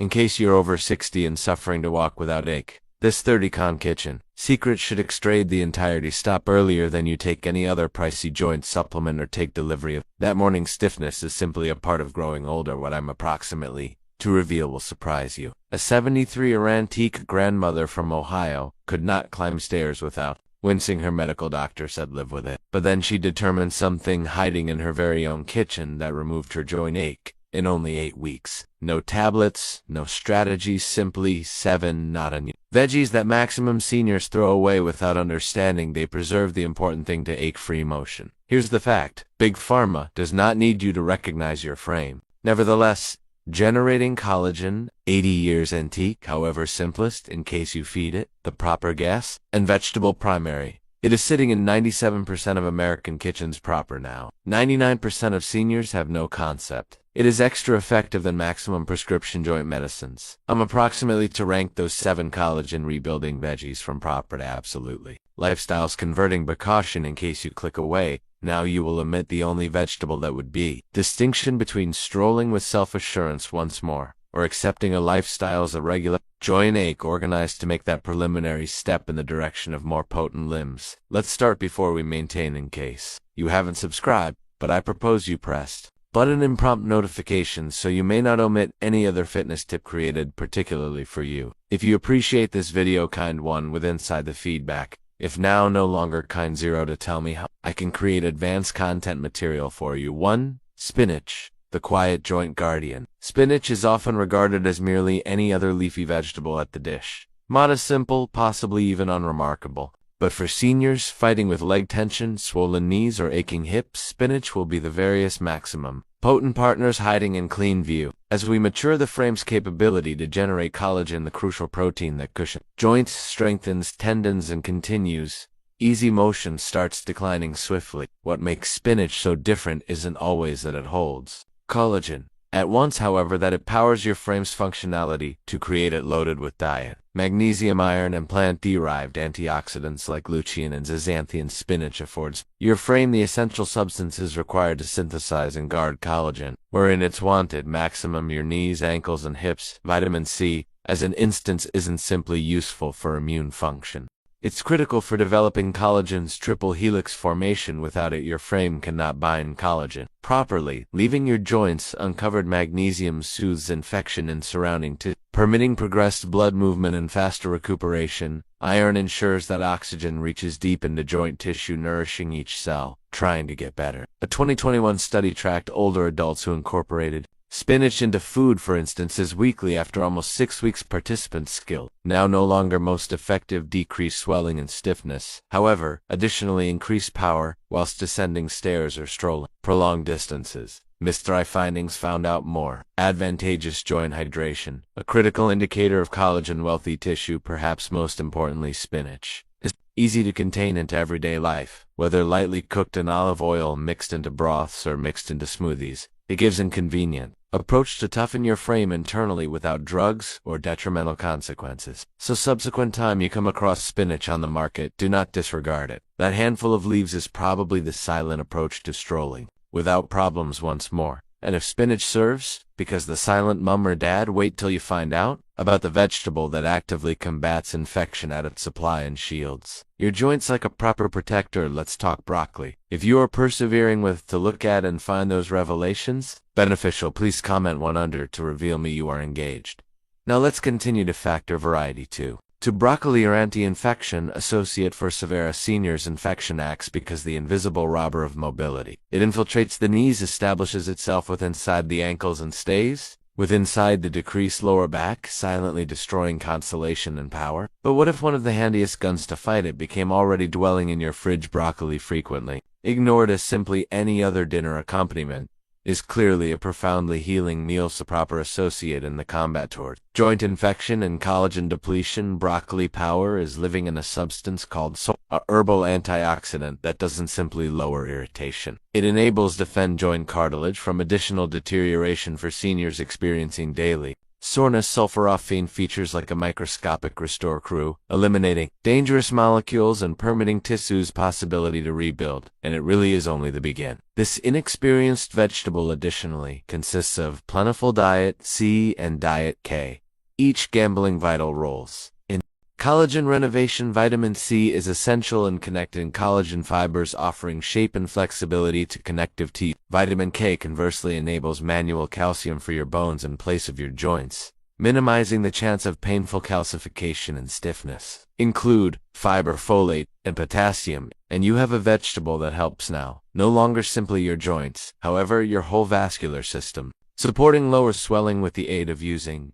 In case you're over 60 and suffering to walk without ache, this 30-con kitchen secret should extrade the entirety. Stop earlier than you take any other pricey joint supplement or take delivery of. That morning stiffness is simply a part of growing older. What I'm approximately to reveal will surprise you. A 73-year antique grandmother from Ohio could not climb stairs without wincing. Her medical doctor said live with it. But then she determined something hiding in her very own kitchen that removed her joint ache in only 8 weeks. No tablets, no strategies, simply 7 not onion veggies that maximum seniors throw away without understanding they preserve the important thing to ache-free motion. Here's the fact. Big Pharma does not need you to recognize your frame. Nevertheless, generating collagen, 80 years antique, however simplest, in case you feed it the proper gas and vegetable primary. It is sitting in 97% of American kitchens proper now. 99% of seniors have no concept. It is extra effective than maximum prescription joint medicines. I'm approximately to rank those 7 collagen rebuilding veggies from proper to absolutely. Lifestyles converting, but caution in case you click away. Now you will omit the only vegetable that would be. Distinction between strolling with self-assurance once more, or accepting a lifestyle as a regular joint ache organized to make that preliminary step in the direction of more potent limbs. Let's start before we maintain. In case you haven't subscribed, but I propose you pressed button and prompt notifications so you may not omit any other fitness tip created particularly for you. If you appreciate this video, kind 1 with inside the feedback. If now, no longer kind 0 to tell me how I can create advanced content material for you. 1. Spinach, the quiet joint guardian. Spinach is often regarded as merely any other leafy vegetable at the dish. Modest, simple, possibly even unremarkable. But for seniors fighting with leg tension, swollen knees, or aching hips, spinach will be the various maximum potent partners hiding in clean view. As we mature the frame's capability to generate collagen, the crucial protein that cushions joints, strengthens tendons, and continues easy motion, starts declining swiftly. What makes spinach so different isn't always that it holds collagen at once, however, that it powers your frame's functionality to create it loaded with diet, magnesium, iron, and plant-derived antioxidants like lutein and zeaxanthin. Spinach affords your frame the essential substances required to synthesize and guard collagen, wherein it's wanted maximum. Your knees, ankles, and hips. Vitamin C, as an instance, isn't simply useful for immune function. It's critical for developing collagen's triple helix formation. Without it, your frame cannot bind collagen properly, leaving your joints uncovered. Magnesium soothes infection in surrounding tissue, permitting progressed blood movement and faster recuperation. Iron ensures that oxygen reaches deep into joint tissue, nourishing each cell, trying to get better. A 2021 study tracked older adults who incorporated spinach into food, for instance, weekly. After almost 6 weeks, participants skilled now no longer most effective, decreased swelling and stiffness. However, additionally increased power whilst descending stairs or strolling prolonged distances. Mystery findings found out more advantageous joint hydration, a critical indicator of collagen-wealthy tissue. Perhaps most importantly, spinach is easy to contain into everyday life, whether lightly cooked in olive oil, mixed into broths, or mixed into smoothies. It gives a convenient approach to toughen your frame internally without drugs or detrimental consequences. So subsequent time you come across spinach on the market, do not disregard it. That handful of leaves is probably the silent approach to strolling without problems once more. And if spinach serves, because the silent mum or dad, wait till you find out about the vegetable that actively combats infection at its supply and shields your joints like a proper protector. Let's talk broccoli. If you are persevering with to look at and find those revelations beneficial, please comment 1 under to reveal me you are engaged. Now let's continue to factor variety 2. To broccoli, or anti-infection associate for severe seniors. Infection acts because the invisible robber of mobility. It infiltrates the knees, establishes itself inside the ankles, and stays inside the decreased lower back, silently destroying consolation and power. But what if one of the handiest guns to fight it became already dwelling in your fridge? Broccoli, frequently ignored as simply any other dinner accompaniment, is clearly a profoundly healing meal. So proper associate in the combat toward joint infection and collagen depletion. Broccoli power is living in a substance called a herbal antioxidant that doesn't simply lower irritation. It enables defend joint cartilage from additional deterioration for seniors experiencing daily Soreness sulforaphane features like a microscopic restore crew, eliminating dangerous molecules and permitting tissue's possibility to rebuild, and it really is only the begin. This inexperienced vegetable additionally consists of plentiful diet C and diet K, each gambling vital roles. In collagen renovation, vitamin C is essential in connecting collagen fibers, offering shape and flexibility to connective tissue. Vitamin K conversely enables manual calcium for your bones in place of your joints, minimizing the chance of painful calcification and stiffness. Include fiber, folate, and potassium, and you have a vegetable that helps now, no longer simply your joints, however, your whole vascular system. Supporting lower swelling with the aid of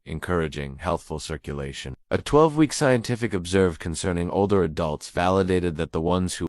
encouraging healthful circulation. A 12-week scientific observed concerning older adults validated that the ones who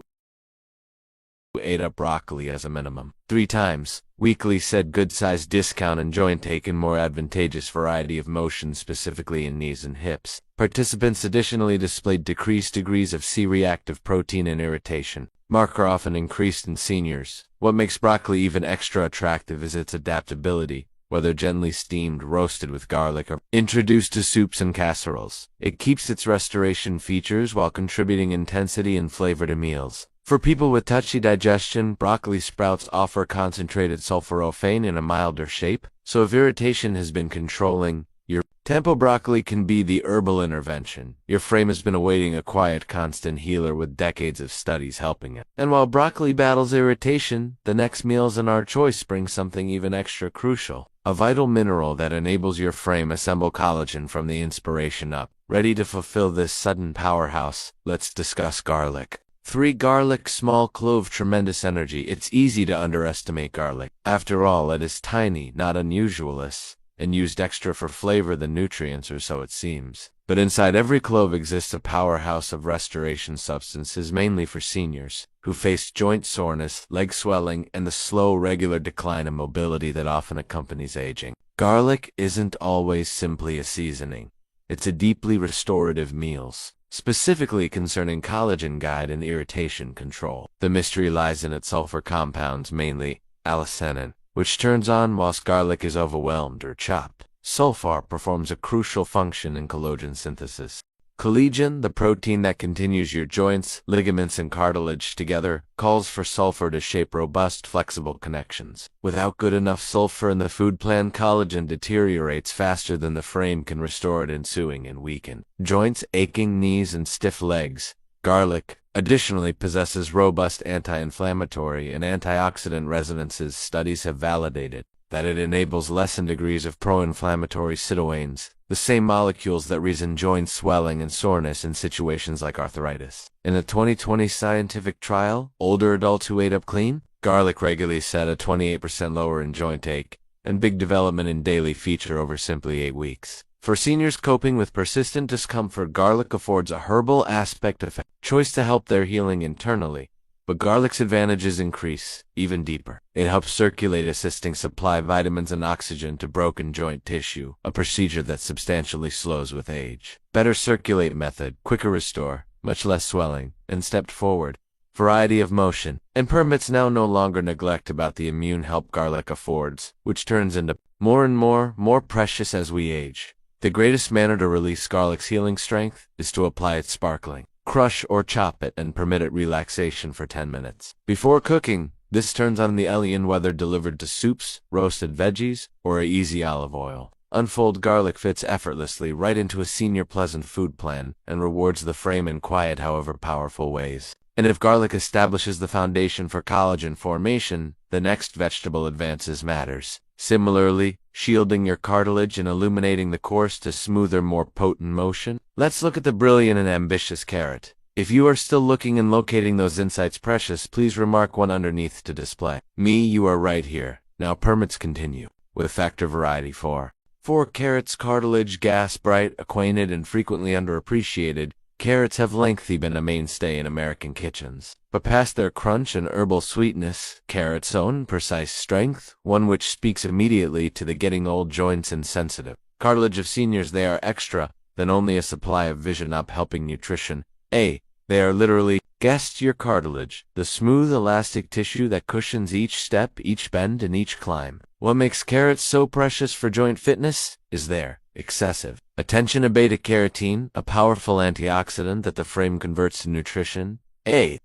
ate up broccoli as a minimum 3 times weekly said good-sized discount and joint ache in more advantageous variety of motion, specifically in knees and hips. Participants additionally displayed decreased degrees of C-reactive protein and irritation, marker often increased in seniors. What makes broccoli even extra attractive is its adaptability. Whether gently steamed, roasted with garlic, or introduced to soups and casseroles, it keeps its restoration features while contributing intensity and flavor to meals. For people with touchy digestion, broccoli sprouts offer concentrated sulforaphane in a milder shape, so if irritation has been controlling your tempo, broccoli can be the herbal intervention. Your frame has been awaiting a quiet, constant healer with decades of studies helping it. And while broccoli battles irritation, the next meals in our choice bring something even extra crucial. A vital mineral that enables your frame assemble collagen from the inspiration up. Ready to fulfill this sudden powerhouse? Let's discuss garlic. 3. Garlic, small clove, tremendous energy. It's easy to underestimate garlic. After all, it is tiny, not unusual, and used extra for flavor than nutrients, or so it seems. But inside every clove exists a powerhouse of restoration substances, mainly for seniors, who face joint soreness, leg swelling, and the slow, regular decline in mobility that often accompanies aging. Garlic isn't always simply a seasoning. It's a deeply restorative meals, specifically concerning collagen guide and irritation control. The mystery lies in its sulfur compounds, mainly allicin, which turns on whilst garlic is overwhelmed or chopped. Sulfur performs a crucial function in collagen synthesis. Collagen, the protein that continues your joints, ligaments, and cartilage together, calls for sulfur to shape robust, flexible connections. Without good enough sulfur in the food plan, collagen deteriorates faster than the frame can restore it, ensuing and weaken joints, aching knees, and stiff legs. Garlic additionally possesses robust anti-inflammatory and antioxidant resonances. Studies have validated that it enables lessened degrees of pro-inflammatory cytokines, the same molecules that reason joint swelling and soreness in situations like arthritis. In a 2020 scientific trial, older adults who ate up clean, garlic regularly said a 28% lower in joint ache and big development in daily feature over simply 8 weeks. For seniors coping with persistent discomfort, garlic affords a herbal aspect of choice to help their healing internally. But garlic's advantages increase even deeper. It helps circulate, assisting supply vitamins and oxygen to broken joint tissue, a procedure that substantially slows with age. Better circulate method, quicker restore, much less swelling, and stepped forward. Variety of motion, and permits now no longer neglect about the immune help garlic affords, which turns into more and more precious as we age. The greatest manner to release garlic's healing strength is to apply it sparkling. Crush or chop it and permit it relaxation for 10 minutes. Before cooking, this turns on the alien, whether delivered to soups, roasted veggies, or a easy olive oil. Unfold garlic fits effortlessly right into a senior pleasant food plan and rewards the frame in quiet, however powerful ways. And if garlic establishes the foundation for collagen formation, the next vegetable advances matters. Similarly, shielding your cartilage and illuminating the course to smoother, more potent motion. Let's look at the brilliant and ambitious carrot. If you are still looking and locating those insights precious, please remark one underneath to display. You are right here. Now permits continue. With factor variety 4. 4. Carrots, cartilage, gas, bright, acquainted, and frequently underappreciated. Carrots have lengthy been a mainstay in American kitchens, but past their crunch and herbal sweetness, carrots' own precise strength, one which speaks immediately to the getting old joints and sensitive cartilage of seniors, they are extra than only a supply of vision up helping nutrition. They are literally gas to your cartilage, the smooth elastic tissue that cushions each step, each bend, and each climb. What makes carrots so precious for joint fitness is their excessive attention to beta-carotene, a powerful antioxidant that the frame converts to nutrition.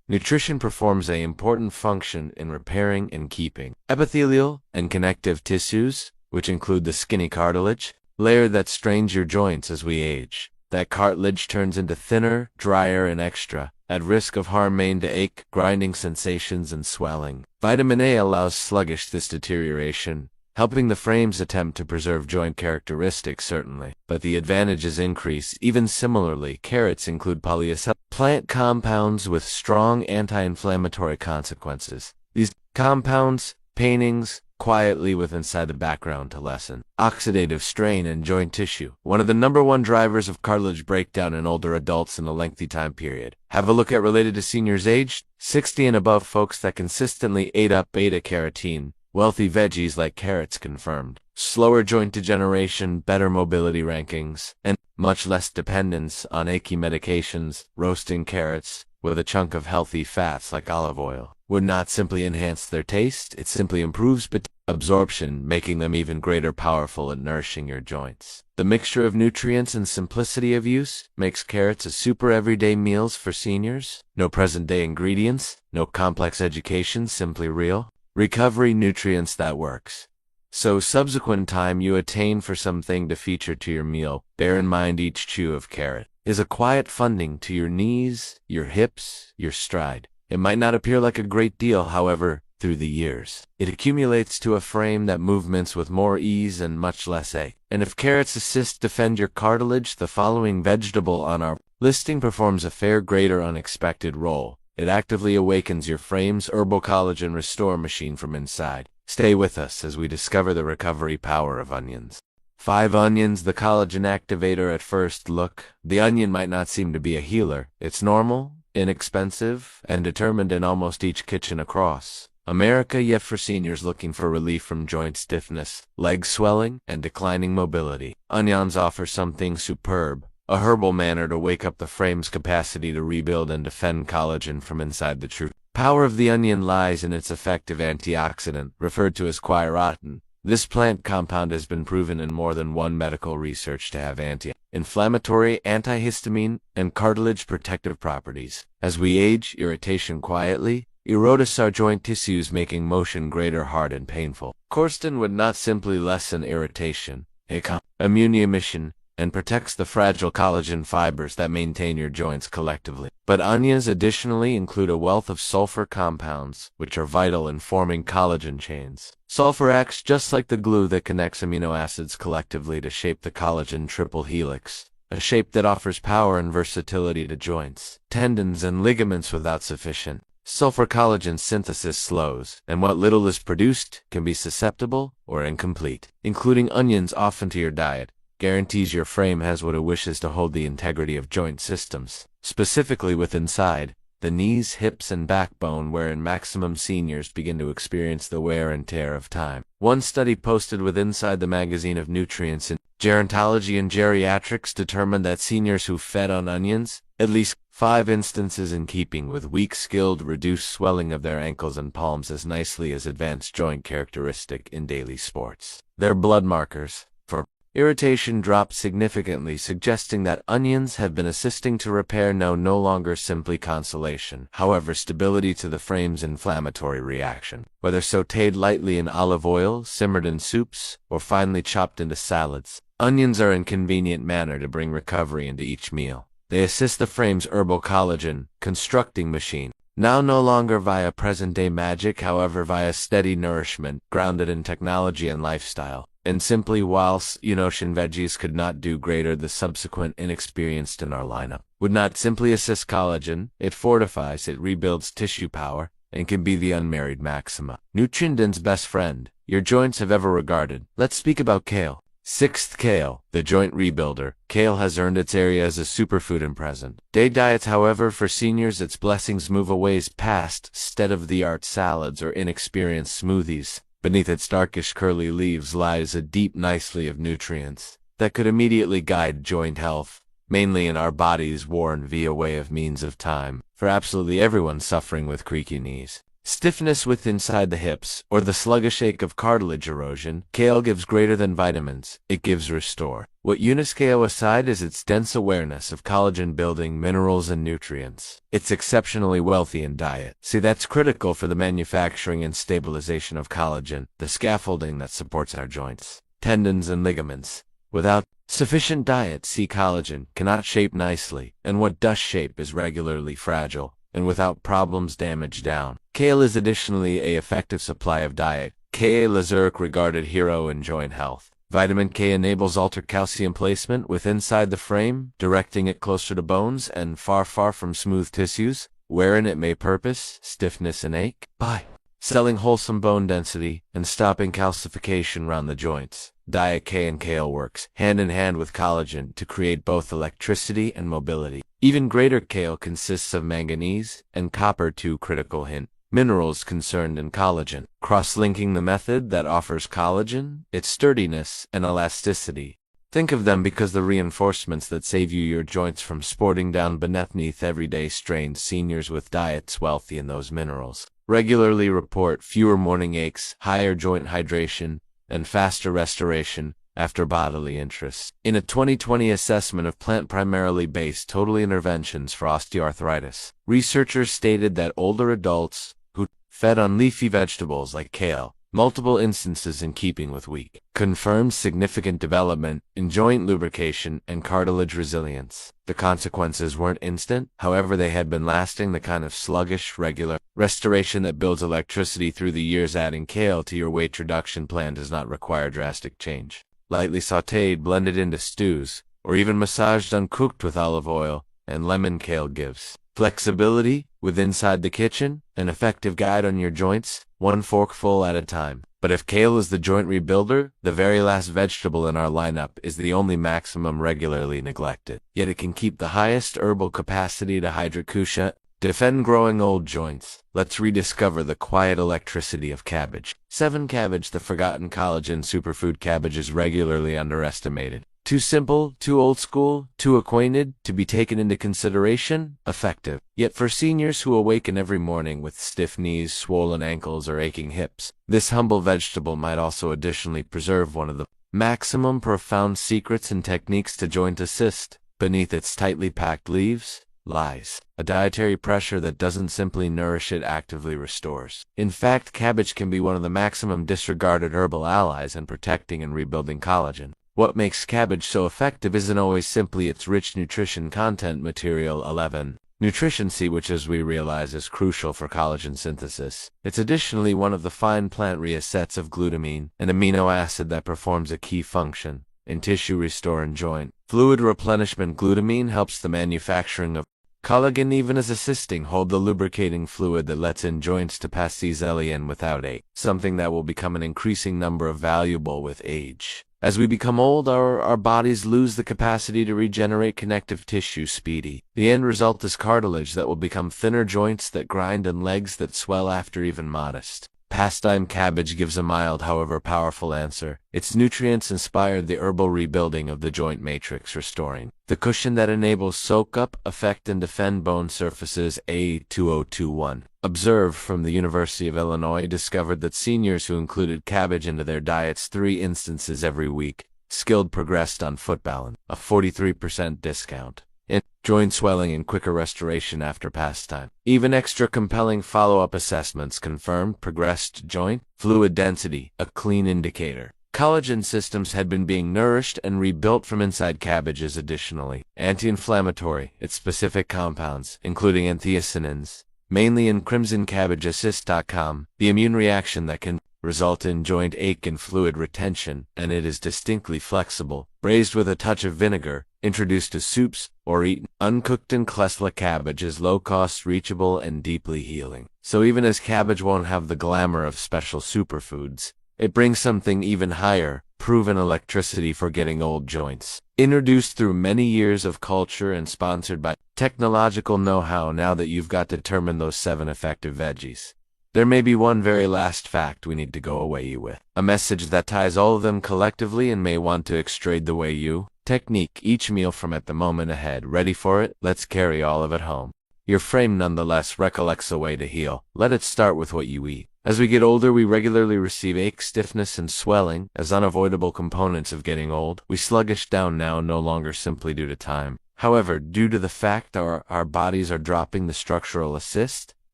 Nutrition performs an important function in repairing and keeping epithelial and connective tissues, which include the skinny cartilage layer that strains your joints as we age. That cartilage turns into thinner, drier, and extra, at risk of harming to ache, grinding sensations, and swelling. Vitamin A allows sluggish this deterioration, helping the frame's attempt to preserve joint characteristics certainly, but the advantages increase. Even similarly, carrots include polyunsaturated plant compounds with strong anti-inflammatory consequences. These compounds, paintings, quietly with inside the background to lessen oxidative strain in joint tissue, one of the #1 drivers of cartilage breakdown in older adults in a lengthy time period. Have a look at related to seniors aged 60 and above folks that consistently ate up beta-carotene. Wealthy veggies like carrots confirmed slower joint degeneration, better mobility rankings, and much less dependence on achy medications. Roasting carrots with a chunk of healthy fats like olive oil would not simply enhance their taste, it simply improves absorption, making them even greater powerful at nourishing your joints. The mixture of nutrients and simplicity of use makes carrots a super everyday meals for seniors. No present-day ingredients, no complex education, simply real recovery nutrients that works. So subsequent time you attain for something to feature to your meal, bear in mind each chew of carrot is a quiet funding to your knees, your hips, your stride. It might not appear like a great deal, however, through the years, it accumulates to a frame that movements with more ease and much less ache. And if carrots assist defend your cartilage, the following vegetable on our listing performs a far greater unexpected role. It actively awakens your frame's herbal collagen restore machine from inside. Stay with us as we discover the recovery power of onions. 5 onions, the collagen activator. At first look, the onion might not seem to be a healer. It's normal, inexpensive, and determined in almost each kitchen across America, yet for seniors looking for relief from joint stiffness, leg swelling, and declining mobility, onions offer something superb. A herbal manner to wake up the frame's capacity to rebuild and defend collagen from inside. The true power of the onion lies in its effective antioxidant, referred to as quercetin. This plant compound has been proven in more than one medical research to have anti-inflammatory, antihistamine, and cartilage protective properties. As we age, irritation quietly erodes our joint tissues, making motion greater, hard, and painful. Quercetin would not simply lessen irritation, it immune emission, and protects the fragile collagen fibers that maintain your joints collectively. But onions additionally include a wealth of sulfur compounds, which are vital in forming collagen chains. Sulfur acts just like the glue that connects amino acids collectively to shape the collagen triple helix, a shape that offers power and versatility to joints, tendons, and ligaments. Without sufficient sulfur, collagen synthesis slows, and what little is produced can be susceptible or incomplete. Including onions often to your diet guarantees your frame has what it wishes to hold the integrity of joint systems, specifically with inside the knees, hips, and backbone, wherein maximum seniors begin to experience the wear and tear of time. One study posted with Inside the Magazine of Nutrients in Gerontology and Geriatrics determined that seniors who fed on onions, at least 5 instances in keeping with weak skilled, reduced swelling of their ankles and palms as nicely as advanced joint characteristic in daily sports. Their blood markers for irritation dropped significantly, suggesting that onions have been assisting to repair no longer simply consolation. However, stability to the frame's inflammatory reaction. Whether sautéed lightly in olive oil, simmered in soups, or finely chopped into salads, onions are a convenient manner to bring recovery into each meal. They assist the frame's herbal collagen constructing machine. Now no longer via present-day magic, however via steady nourishment, grounded in technology and lifestyle. And simply, whilst ocean veggies could not do greater, the subsequent inexperienced in our lineup would not simply assist collagen, it fortifies, it rebuilds tissue power, and can be the unmarried maxima. Nutrient's best friend your joints have ever regarded. Let's speak about kale. 6th, kale, the joint rebuilder. Kale has earned its area as a superfood in present-day diets. However, for seniors, its blessings move a ways past state-of-the-art salads or inexperienced smoothies. Beneath its darkish curly leaves lies a deep nicety of nutrients that could immediately guide joint health, mainly in our bodies worn via way of means of time, for absolutely everyone suffering with creaky knees. stiffness with inside the hips, or the sluggish ache of cartilage erosion. Kale gives greater than vitamins, it gives restore. What unites kale aside is its dense awareness of collagen-building minerals and nutrients. It's exceptionally wealthy in diet. See, that's critical for the manufacturing and stabilization of collagen, the scaffolding that supports our joints, tendons, and ligaments. Without sufficient diet, collagen cannot shape nicely, and what does shape is regularly fragile, and without problems damage down. Kale is additionally an effective supply of diet. Kale is a regarded hero in joint health. Vitamin K enables altered calcium placement within inside the frame, directing it closer to bones and far from smooth tissues, wherein it may purpose stiffness and ache, by selling wholesome bone density and stopping calcification around the joints. Diet K and kale works hand in hand with collagen to create both electricity and mobility. Even greater kale consists of manganese and copper, two critical minerals concerned in collagen, cross-linking the method that offers collagen, its sturdiness, and elasticity. Think of them because the reinforcements that save you your joints from sporting down beneath everyday strains. Seniors with diets wealthy in those minerals regularly report fewer morning aches, higher joint hydration, and faster restoration after bodily interests. In a 2020 assessment of plant-primarily based total interventions for osteoarthritis, researchers stated that older adults who fed on leafy vegetables like kale, multiple instances in keeping with weak, confirmed significant development in joint lubrication and cartilage resilience. The consequences weren't instant, however they had been lasting, the kind of sluggish, regular restoration that builds electricity through the years. Adding kale to your weight reduction plan does not require drastic change. Lightly sautéed, blended into stews, or even massaged uncooked with olive oil and lemon. Kale gives flexibility with inside the kitchen, an effective guide on your joints, one forkful at a time. But if kale is the joint rebuilder, the very last vegetable in our lineup is the only maximum regularly neglected. Yet it can keep the highest herbal capacity to hydrate, defend growing old joints. Let's rediscover the quiet electricity of cabbage. 7. Cabbage, the forgotten collagen superfood. Cabbage is regularly underestimated. Too simple, too old school, too acquainted to be taken into consideration, effective. Yet for seniors who awaken every morning with stiff knees, swollen ankles, or aching hips, this humble vegetable might also additionally preserve one of the maximum profound secrets and techniques to joint assist. Beneath its tightly packed leaves lies a dietary pressure that doesn't simply nourish, it actively restores. In fact, cabbage can be one of the maximum disregarded herbal allies in protecting and rebuilding collagen. What makes cabbage so effective isn't always simply its rich nutrition content. Material 11. Nutrition C, which as we realize is crucial for collagen synthesis. It's additionally one of the fine plant resets of glutamine, an amino acid that performs a key function in tissue restore and joint fluid replenishment. Glutamine helps the manufacturing of collagen, even as assisting hold the lubricating fluid that lets in joints to pass easily in without ache, something that will become an increasing number of valuable with age. As we become old, our bodies lose the capacity to regenerate connective tissue speedy. The end result is cartilage that will become thinner, joints that grind, and legs that swell after even modest pastime. Cabbage gives a mild, however powerful answer. Its nutrients inspired the herbal rebuilding of the joint matrix, restoring the cushion that enables soak up, affect, and defend bone surfaces. A2021. Observed from the University of Illinois discovered that seniors who included cabbage into their diets 3 instances every week, skilled progressed on foot balance, a 43% discount in joint swelling and quicker restoration after pastime. Even extra compelling follow-up assessments confirmed progressed joint fluid density, a clean indicator. Collagen systems had been being nourished and rebuilt from inside cabbages. Additionally, anti-inflammatory, its specific compounds, including anthocyanins, mainly in crimson cabbage, assist.com, the immune reaction that can result in joint ache and fluid retention, and it is distinctly flexible. Braised with a touch of vinegar, introduced to soups, or eaten uncooked in klesla. Cabbage is low-cost, reachable, and deeply healing. So even as cabbage won't have the glamour of special superfoods, it brings something even higher, proven electricity for getting old joints. Introduced through many years of culture and sponsored by technological know-how. Now that you've got determined those 7 effective veggies, there may be one very last fact we need to go away with. A message that ties all of them collectively and may want to extrade the way you technique each meal from at the moment ahead. Ready for it? Let's carry all of it home. your frame nonetheless recollects a way to heal. Let it start with what you eat. As we get older, we regularly receive ache, stiffness, and swelling as unavoidable components of getting old. We sluggish down now, no longer simply due to time. However, due to the fact our bodies are dropping the structural assist,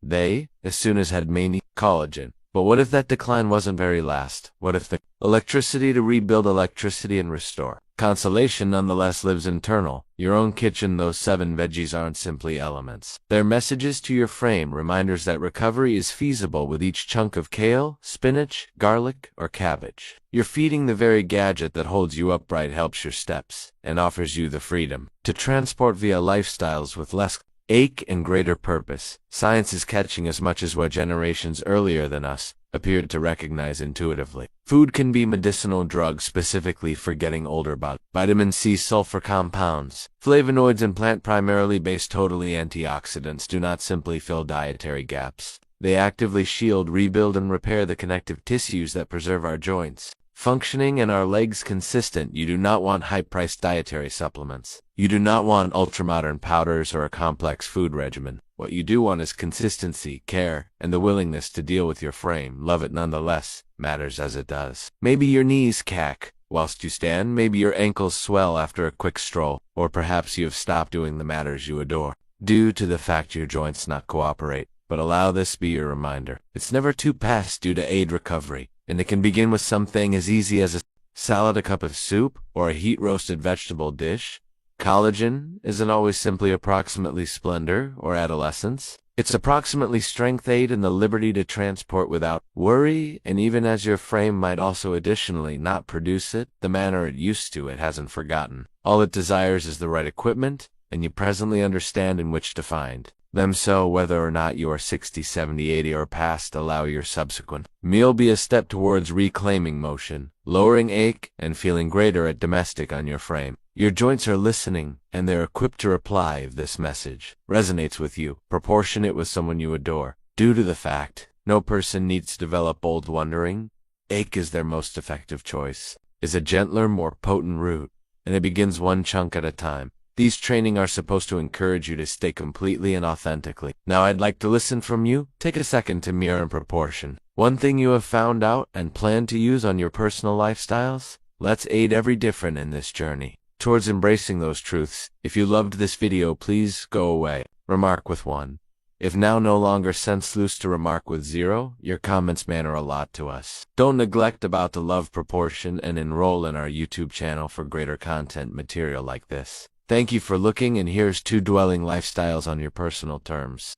they, as soon as had many collagen. But what if that decline wasn't very last? What if the electricity to rebuild electricity and restore? Consolation nonetheless lives internal. Your own kitchen, those 7 veggies aren't simply elements. They're messages to your frame, reminders that recovery is feasible with each chunk of kale, spinach, garlic, or cabbage. You're feeding the very gadget that holds you upright, helps your steps, and offers you the freedom to transport via lifestyles with less ache and greater purpose. Science is catching as much as what generations earlier than us appeared to recognize intuitively. Food can be medicinal drugs specifically for getting older. Vitamin C, sulfur compounds, flavonoids, and plant primarily based totally antioxidants do not simply fill dietary gaps. They actively shield, rebuild, and repair the connective tissues that preserve our joints functioning and our legs consistent. You do not want high-priced dietary supplements. You do not want ultramodern powders or a complex food regimen. What you do want is consistency, care, and the willingness to deal with your frame. Love it nonetheless, matters as it does. Maybe your knees cack whilst you stand, maybe your ankles swell after a quick stroll, or perhaps you have stopped doing the matters you adore due to the fact your joints not cooperate. But allow this be your reminder. It's never too past due to aid recovery. And it can begin with something as easy as a salad, a cup of soup, or a heat-roasted vegetable dish. Collagen isn't always simply approximately splendor or adolescence. It's approximately strength, aid, and the liberty to transport without worry, and even as your frame might also additionally not produce it, the manner it used to, it hasn't forgotten. All it desires is the right equipment, and you presently understand in which to find them. So whether or not you are 60, 70, 80 or past, allow your subsequent meal be a step towards reclaiming motion, lowering ache, and feeling greater at domestic on your frame. Your joints are listening, and they're equipped to reply if this message resonates with you. Proportion it with someone you adore. Due to the fact no person needs to develop old wondering, ache is their most effective choice, is a gentler, more potent route, and it begins one chunk at a time. These training are supposed to encourage you to stay completely and authentically. Now I'd like to listen from you. Take a second to mirror in proportion. One thing you have found out and plan to use on your personal lifestyles? Let's aid every different in this journey towards embracing those truths. If you loved this video, please go away. Remark with 1. If now no longer sense loose to remark with 0, your comments matter a lot to us. Don't neglect about to love proportion and enroll in our YouTube channel for greater content material like this. Thank you for looking, and here's 2 dwelling lifestyles on your personal terms.